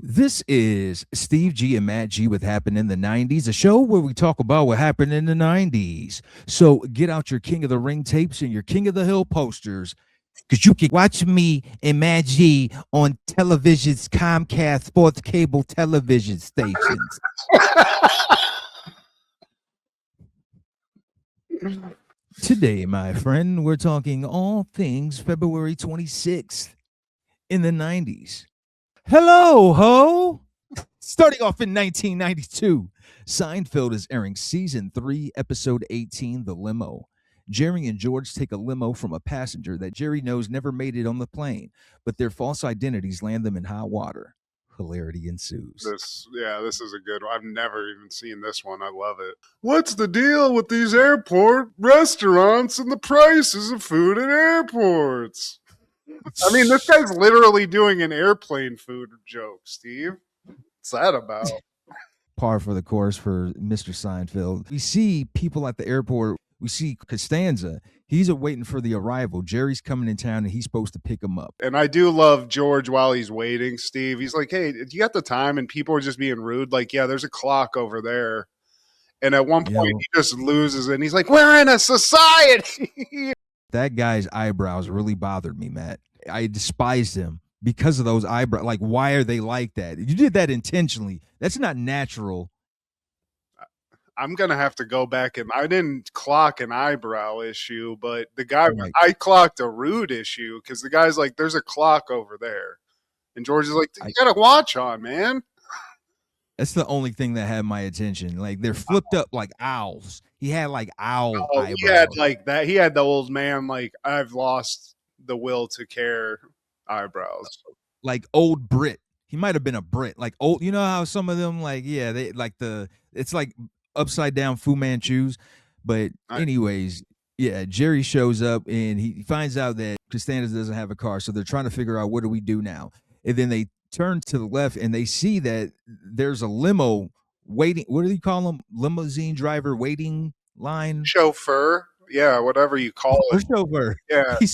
This is Steve G and Matt G with Happened in the 90s, a show where we talk about what happened in the 90s. So get out your King of the Ring tapes and your King of the Hill posters because you can watch me and Matt G on television's Comcast sports cable television stations. Today, my friend, we're talking all things February 26th in the 90s. Hello, ho! Starting off in 1992, Seinfeld is airing season 3, episode 18, The Limo. Jerry and George take a limo from a passenger that Jerry knows never made it on the plane, but their false identities land them in hot water. Hilarity ensues. This is a good one. I've never even seen this one. I love it. What's the deal with these airport restaurants and the prices of food at airports? I mean, this guy's literally doing an airplane food joke, Steve. What's that about? Par for the course for Mr. Seinfeld. We see people at the airport. We see Costanza. He's waiting for the arrival. Jerry's coming in town and he's supposed to pick him up. And I do love George while he's waiting, Steve. He's like, hey, do you got the time? And people are just being rude. Like, yeah, there's a clock over there. And at one point, he just loses it. And he's like, we're in a society. That guy's eyebrows really bothered me, Matt. I despised him because of those eyebrows. Like, why are they like that? You did that intentionally. That's not natural. I'm going to have to go back and I didn't clock an eyebrow issue, but the guy, I clocked a rude issue because the guy's like, there's a clock over there. And George is like, you got a watch on, man. That's the only thing that had my attention. Like, they're flipped up like owls. He had like owl eyebrows. He had like that. He had the old man, like, I've lost the will to care eyebrows. Like old Brit. He might have been a Brit. Like old, you know how some of them, like, yeah, they like it's like upside down Fu Manchus. But anyways, yeah, Jerry shows up and he finds out that Costanza doesn't have a car. So they're trying to figure out, what do we do now? And then they turn to the left and they see that there's a limo waiting. What do you call them? Limousine driver waiting line? Chauffeur. Yeah, whatever you call it. Chauffeur. Yeah. He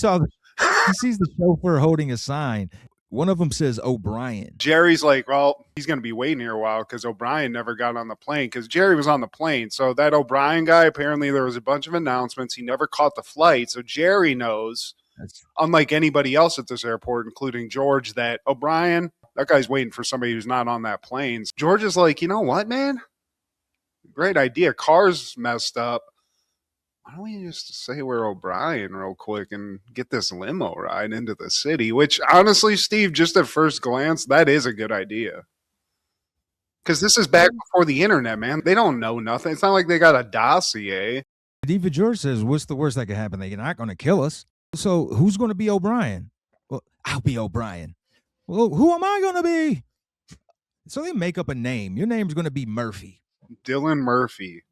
sees the chauffeur holding a sign. One of them says O'Brien. Jerry's like, well, he's going to be waiting here a while because O'Brien never got on the plane because Jerry was on the plane. So that O'Brien guy, apparently there was a bunch of announcements. He never caught the flight. So Jerry knows, unlike anybody else at this airport, including George, that O'Brien, that guy's waiting for somebody who's not on that plane. George is like, you know what, man? Great idea. Car's messed up. Why don't we just say we're O'Brien real quick and get this limo ride into the city? Which, honestly, Steve, just at first glance, that is a good idea. Because this is back before the internet, man. They don't know nothing. It's not like they got a dossier. Diva George says, what's the worst that could happen? They're not going to kill us. So who's going to be O'Brien? Well, I'll be O'Brien. Well, who am I going to be? So they make up a name. Your name's going to be Murphy. Dylan Murphy.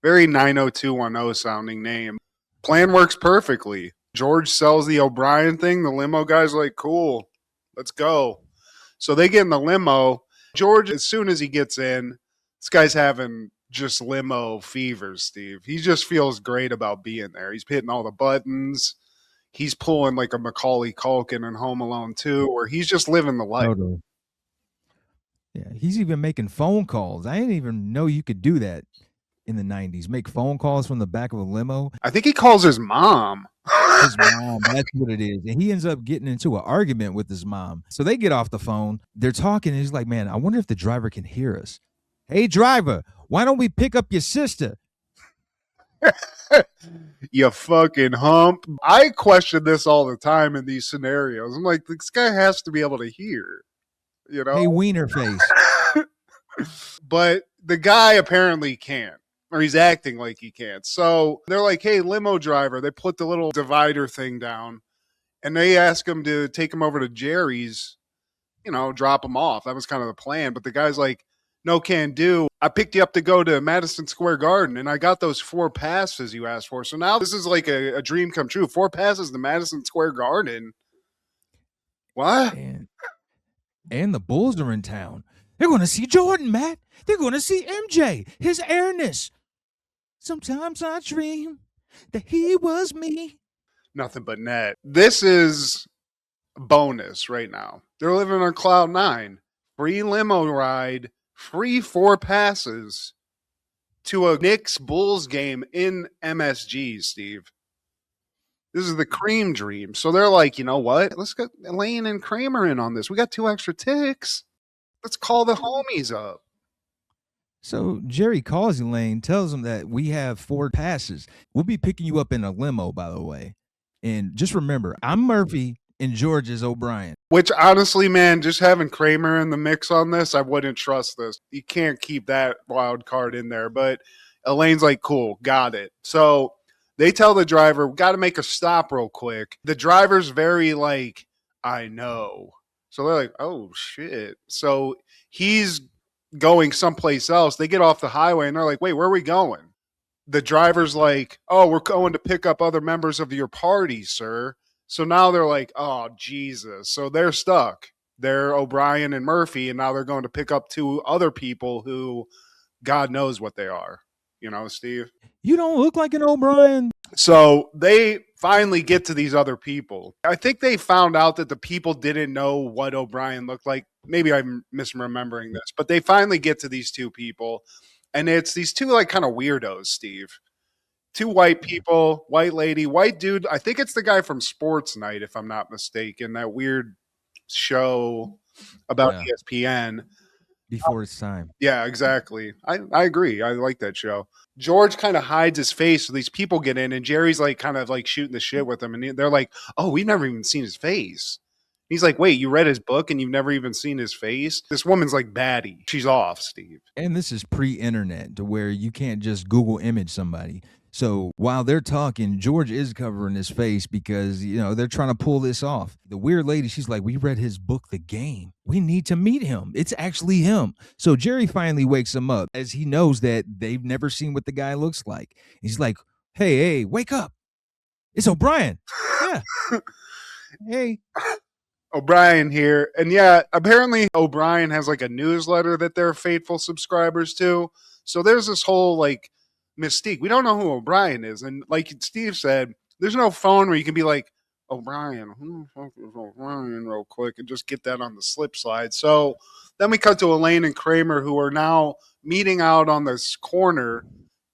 Very 90210 sounding name. Plan works perfectly. George sells the O'Brien thing. The limo guy's like, cool, let's go. So they get in the limo. George, as soon as he gets in, this guy's having just limo fever, Steve. He just feels great about being there. He's hitting all the buttons. He's pulling like a Macaulay Culkin in Home Alone 2, where he's just living the life. Totally. Yeah, he's even making phone calls. I didn't even know you could do that in the 90s. Make phone calls from the back of a limo. I think he calls his mom. His mom, that's what it is. And he ends up getting into an argument with his mom. So they get off the phone. They're talking. And he's like, man, I wonder if the driver can hear us. Hey, driver, why don't we pick up your sister? You fucking hump. I question this all the time in these scenarios. I'm like, this guy has to be able to hear. You know? Hey, wiener face. But the guy apparently can't. Or he's acting like he can't. So they're like, hey, limo driver. They put the little divider thing down. And they ask him to take him over to Jerry's, you know, drop him off. That was kind of the plan. But the guy's like, no can do. I picked you up to go to Madison Square Garden, and I got those 4 passes you asked for. So now this is like a dream come true. 4 passes to Madison Square Garden. What? And the Bulls are in town. They're going to see Jordan, Matt. They're going to see MJ, his airness. Sometimes I dream that he was me. Nothing but net. This is bonus right now. They're living on cloud 9. free limo ride, free 4 passes to a Knicks Bulls game in MSG, Steve. This is the cream dream. So they're like, you know what? Let's get Elaine and Kramer in on this. We got 2 extra ticks. Let's call the homies up. So Jerry calls Elaine, tells him that we have 4 passes. We'll be picking you up in a limo, by the way. And just remember, I'm Murphy and George is O'Brien. Which honestly, man, just having Kramer in the mix on this, I wouldn't trust this. You can't keep that wild card in there. But Elaine's like, cool, got it. So they tell the driver, got to make a stop real quick. The driver's very like, I know. So they're like, oh, shit. So he's going someplace else. They get off the highway and they're like, wait, where are we going? The driver's like, oh, we're going to pick up other members of your party, sir. So now they're like, oh, Jesus. So they're stuck. They're O'Brien and Murphy, and now they're going to pick up 2 other people who God knows what they are. You know, Steve? You don't look like an O'Brien. So they finally get to these other people. I think they found out that the people didn't know what O'Brien looked like. Maybe I'm misremembering this, but they finally get to these 2 people, and it's these 2 like kind of weirdos, Steve. 2 white people, white lady, white dude. I think it's the guy from Sports Night, if I'm not mistaken, that weird show about ESPN. Before its time. Yeah, exactly. I agree. I like that show. George kind of hides his face so these people get in, and Jerry's like kind of like shooting the shit with them, and they're like, oh, we've never even seen his face. He's like, wait, you read his book and you've never even seen his face? This woman's like baddie. She's off, Steve. And this is pre-internet to where you can't just Google image somebody. So while they're talking, George is covering his face because, you know, they're trying to pull this off. The weird lady, she's like, we read his book, The Game. We need to meet him. It's actually him. So Jerry finally wakes him up as he knows that they've never seen what the guy looks like. He's like, hey, wake up. It's O'Brien. Yeah. Hey. O'Brien here. And yeah, apparently O'Brien has like a newsletter that they're faithful subscribers to. So there's this whole like mystique. We don't know who O'Brien is. And like Steve said, there's no phone where you can be like, O'Brien, who the fuck is O'Brien, real quick, and just get that on the slip slide. So then we cut to Elaine and Kramer, who are now meeting out on this corner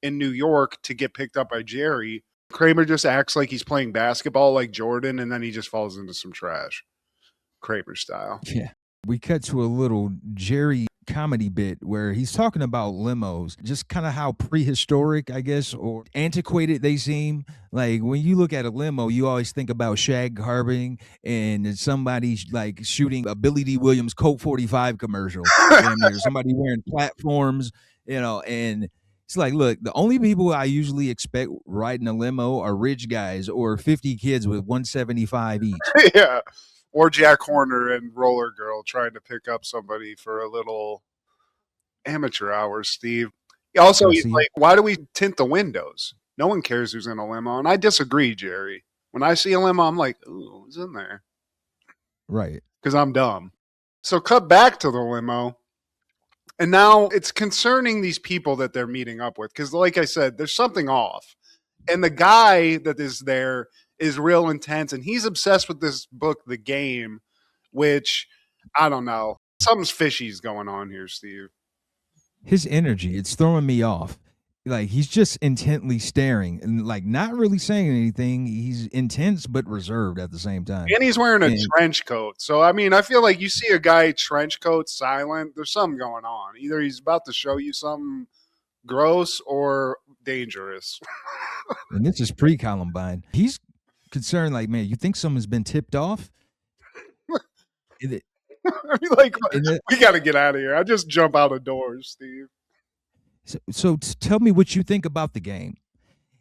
in New York to get picked up by Jerry. Kramer just acts like he's playing basketball like Jordan, and then he just falls into some trash. Kramer style. Yeah. We cut to a little Jerry comedy bit where he's talking about limos, just kind of how prehistoric, I guess, or antiquated they seem. Like when you look at a limo, you always think about shag carpeting and somebody like shooting a Billy D. Williams Colt 45 commercial. Damn near. Somebody wearing platforms, you know, and it's like, look, the only people I usually expect riding a limo are rich guys or 50 kids with 175 each. Yeah. Or Jack Horner and Roller Girl trying to pick up somebody for a little amateur hours, Steve. Also, he's like, why do we tint the windows? No one cares who's in a limo. And I disagree, Jerry. When I see a limo, I'm like, ooh, who's in there? Right. Because I'm dumb. So cut back to the limo. And now it's concerning these people that they're meeting up with. Because like I said, there's something off. And the guy that is there is real intense, and he's obsessed with this book, The Game, which, I don't know. Something's fishy's going on here, Steve. His energy, it's throwing me off. Like, he's just intently staring and, like, not really saying anything. He's intense but reserved at the same time. And he's wearing a trench coat. So, I mean, I feel like you see a guy trench coat silent, there's something going on. Either he's about to show you something gross or dangerous. And this is pre-Columbine. He's concerned, like, man, you think someone's been tipped off? I mean, like, we got to get out of here. I just jump out of doors, Steve. So tell me what you think about The Game.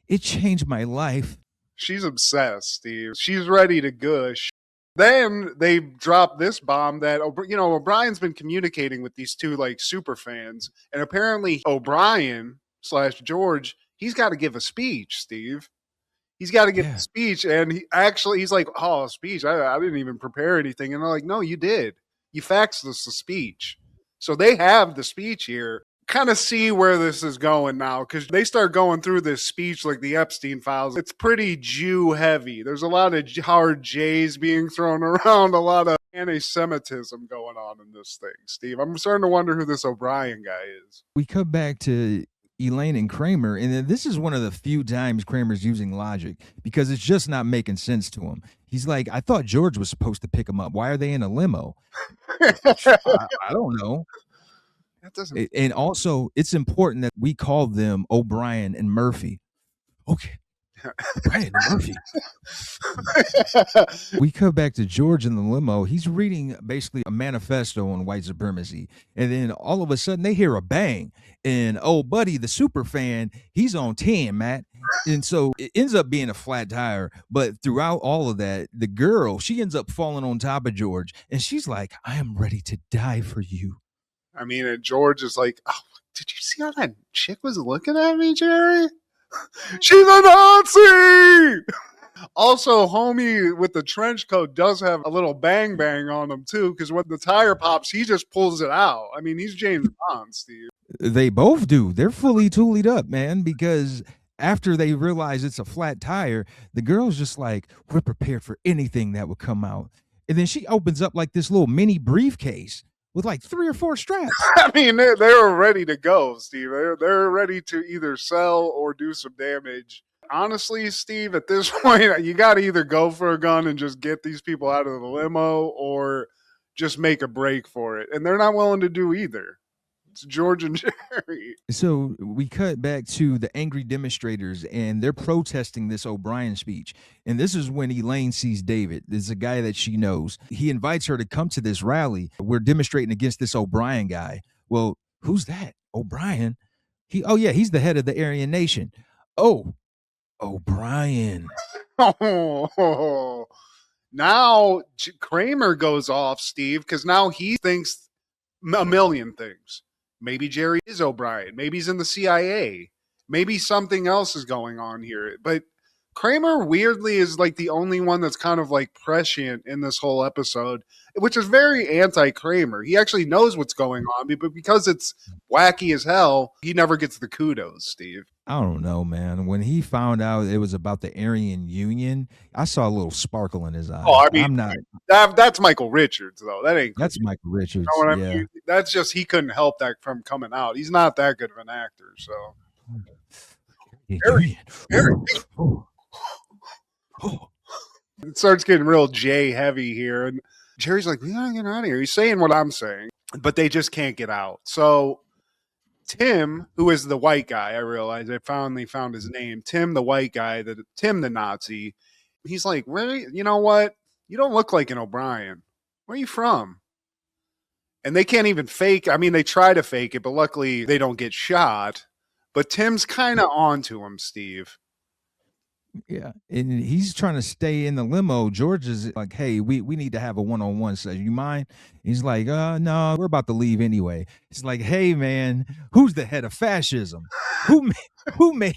It changed my life. She's obsessed, Steve. She's ready to gush. Then they drop this bomb that, you know, O'Brien's been communicating with these 2 like super fans, and apparently O'Brien / George, he's got to give a speech, Steve. He's got to give a speech, and he's like, oh, a speech. I didn't even prepare anything. And they're like, no, you did. You faxed us the speech. So they have the speech here. Kind of see where this is going now, because they start going through this speech like the Epstein files. It's pretty Jew heavy. There's a lot of hard J's being thrown around, a lot of anti-Semitism going on in this thing, Steve. I'm starting to wonder who this O'Brien guy is. We come back to Elaine and Kramer, and then this is one of the few times Kramer's using logic because it's just not making sense to him. He's like, I thought George was supposed to pick him up. Why are they in a limo? I don't know. That doesn't. And also, it's important that we call them O'Brien and Murphy. Okay. O'Brien and Murphy. We come back to George in the limo. He's reading basically a manifesto on white supremacy. And then all of a sudden they hear a bang. And oh, buddy, the super fan, he's on 10, Matt. And so it ends up being a flat tire. But throughout all of that, the girl, she ends up falling on top of George. And she's like, I am ready to die for you. I mean, and George is like, oh, did you see how that chick was looking at me, Jerry? She's a Nazi! Also, homie with the trench coat does have a little bang bang on him, too, because when the tire pops, he just pulls it out. I mean, he's James Bond, Steve. They both do. They're fully toolied up, man, because after they realize it's a flat tire, the girl's just like, we're prepared for anything that would come out. And then she opens up like this little mini briefcase with like 3 or 4 straps. I mean, they were ready to go, Steve. They're ready to either sell or do some damage. Honestly, Steve, at this point, you got to either go for a gun and just get these people out of the limo or just make a break for it. And they're not willing to do either. It's George and Jerry. So we cut back to the angry demonstrators, and they're protesting this O'Brien speech. And this is when Elaine sees David. This is a guy that she knows. He invites her to come to this rally. We're demonstrating against this O'Brien guy. Well, who's that? O'Brien? He's the head of the Aryan Nation. Oh, O'Brien. Oh, now Kramer goes off, Steve, because now he thinks a million things. Maybe Jerry is O'Brien. Maybe he's in the CIA. Maybe something else is going on here. But Kramer weirdly is like the only one that's kind of like prescient in this whole episode, which is very anti-Kramer. He actually knows what's going on, but because it's wacky as hell, he never gets the kudos, Steve. I don't know, man. When he found out it was about the Aryan Union, I saw a little sparkle in his eye. Oh, I mean, I'm not. That's Michael Richards, though. That's Michael Richards. You know what I yeah. mean? That's just he couldn't help that from coming out. He's not that good of an actor, so. Harry. It starts getting real Jay heavy here, and Jerry's like, "We gotta get out of here." He's saying what I'm saying, but they just can't get out. So Tim, who is the white guy, I realized I finally found his name. Tim, the white guy, Tim, the Nazi. He's like, "Really? You know what? You don't look like an O'Brien. Where are you from?" And they can't even fake. I mean, they try to fake it, but luckily they don't get shot. But Tim's kind of onto him, Steve. Yeah, and he's trying to stay in the limo. George is like, "Hey, we need to have a one-on-one session. You mind?" He's like, no, we're about to leave anyway." He's like, "Hey, man, who's the head of fascism? Who made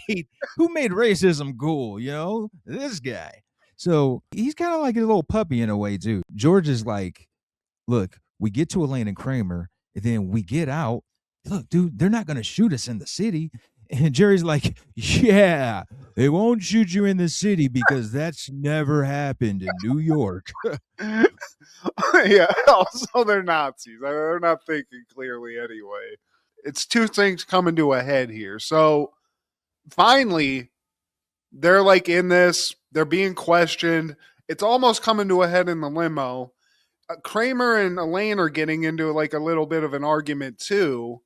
racism cool? You know, this guy." So he's kind of like a little puppy in a way too. George is like, "Look, we get to Elaine and Kramer, and then we get out. Look, dude, they're not going to shoot us in the city." And Jerry's like, "Yeah, they won't shoot you in the city because that's never happened in New York." Yeah, also they're Nazis. They're not thinking clearly anyway. It's two things coming to a head here. So finally, they're like in this, they're being questioned. It's almost coming to a head in the limo. Kramer and Elaine are getting into like a little bit of an argument too.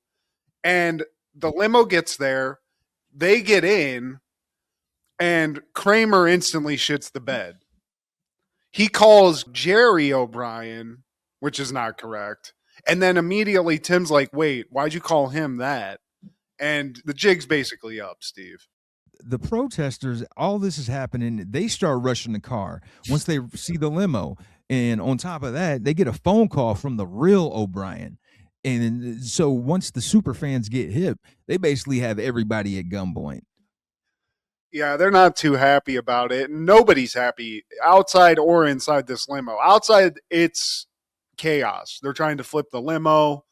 And the limo gets there, they get in, and Kramer instantly shits the bed. He calls Jerry O'Brien, which is not correct. And then immediately Tim's like, "Wait, why'd you call him that?" And the jig's basically up, Steve. The protesters, all this is happening. They start rushing the car once they see the limo. And on top of that, they get a phone call from the real O'Brien. And so once the super fans get hip, they basically have everybody at gunpoint. Yeah, they're not too happy about it. Nobody's happy outside or inside this limo. Outside, it's chaos. They're trying to flip the limo.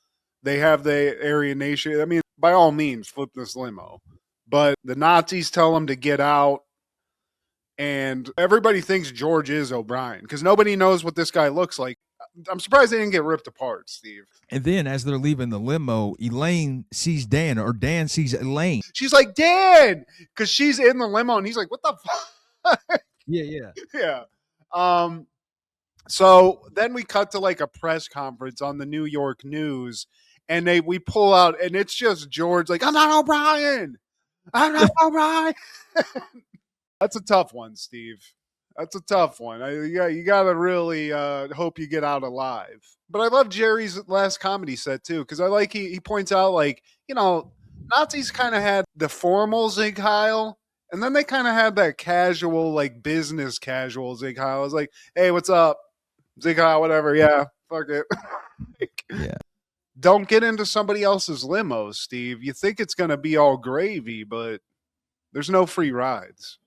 They have the Aryan Nation. I mean, by all means, flip this limo. But the Nazis tell them to get out. And everybody thinks George is O'Brien because nobody knows what this guy looks like. I'm surprised they didn't get ripped apart, Steve. And then as they're leaving the limo, Elaine sees Dan, or Dan sees Elaine. She's like, Dan, because she's in the limo, and he's like, what the fuck? Yeah. Yeah. So then we cut to like a press conference on the New York News, and we pull out, and it's just George like, I'm not O'Brien. I'm not O'Brien. That's a tough one, Steve. That's a tough one. You got to really hope you get out alive. But I love Jerry's last comedy set too, because I like he points out, like, Nazis kind of had the formal Zig Heil, and then they kind of had that casual, like business casual Zig Heil. I was like, hey, what's up? Zig Heil, whatever. Yeah, fuck it. Yeah. Don't get into somebody else's limo, Steve. You think it's going to be all gravy, but there's no free rides.